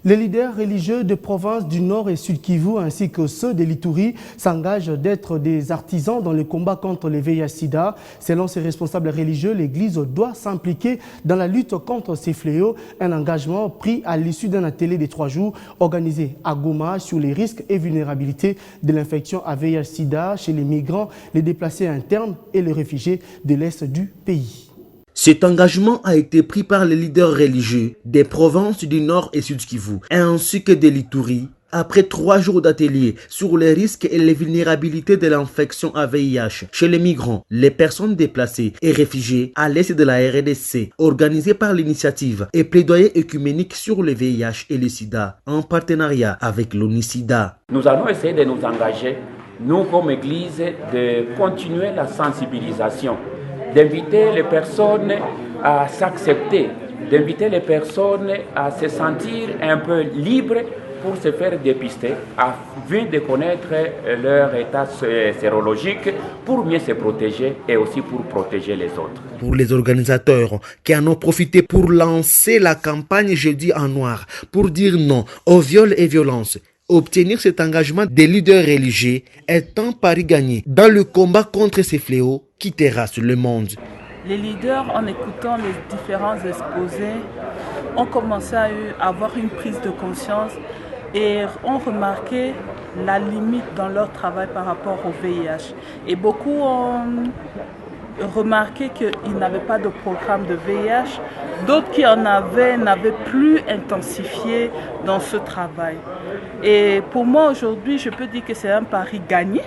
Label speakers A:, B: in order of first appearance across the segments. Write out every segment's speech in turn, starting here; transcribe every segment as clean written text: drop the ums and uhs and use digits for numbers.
A: Les leaders religieux de provinces du Nord et Sud-Kivu ainsi que ceux de l'Ituri s'engagent d'être des artisans dans le combat contre le VIH-Sida. Selon ces responsables religieux, l'Église doit s'impliquer dans la lutte contre ces fléaux. Un engagement pris à l'issue d'un atelier de 3 jours organisé à Goma sur les risques et vulnérabilités de l'infection à VIH-Sida chez les migrants, les déplacés internes et les réfugiés de l'Est du pays.
B: Cet engagement a été pris par les leaders religieux des provinces du Nord et Sud-Kivu, ainsi que de l'Ituri, après 3 jours d'atelier sur les risques et les vulnérabilités de l'infection à VIH chez les migrants, les personnes déplacées et réfugiés à l'est de la RDC, organisé par l'initiative et plaidoyer œcuménique sur le VIH et le SIDA, en partenariat avec l'ONU-SIDA.
C: Nous allons essayer de nous engager, nous comme Église, de continuer la sensibilisation, d'inviter les personnes à s'accepter, d'inviter les personnes à se sentir un peu libres pour se faire dépister, afin de connaître leur état sérologique pour mieux se protéger et aussi pour protéger les autres.
B: Pour les organisateurs qui en ont profité pour lancer la campagne Jeudi en noir, pour dire non aux viols et violences, obtenir cet engagement des leaders religieux est un pari gagné dans le combat contre ces fléaux qui terrassent le monde.
D: Les leaders, en écoutant les différents exposés, ont commencé à avoir une prise de conscience et ont remarqué la limite dans leur travail par rapport au VIH. Et beaucoup ont remarqué qu'ils n'avaient pas de programme de VIH. D'autres qui en avaient n'avaient plus intensifié dans ce travail. Et pour moi aujourd'hui, je peux dire que c'est un pari gagné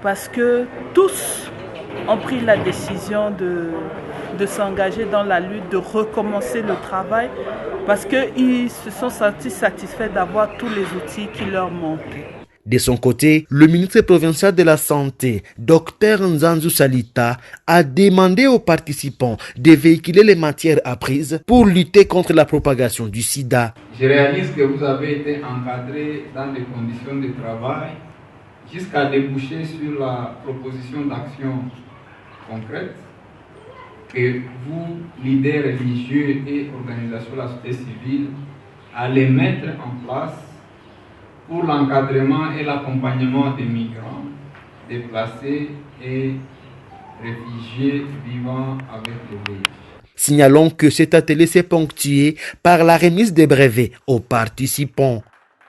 D: parce que tous ont pris la décision de s'engager dans la lutte, de recommencer le travail parce qu'ils se sont sentis satisfaits d'avoir tous les outils qui leur manquaient.
B: De son côté, le ministre provincial de la Santé, Dr Nzanzu Salita, a demandé aux participants de véhiculer les matières apprises pour lutter contre la propagation du sida.
E: Je réalise que vous avez été encadré dans des conditions de travail jusqu'à déboucher sur la proposition d'action concrète que vous, leaders religieux et organisations de la société civile, allez mettre en place pour l'encadrement et l'accompagnement des migrants, déplacés et réfugiés vivant avec le VIH.
B: Signalons que cet atelier s'est ponctué par la remise des brevets aux participants.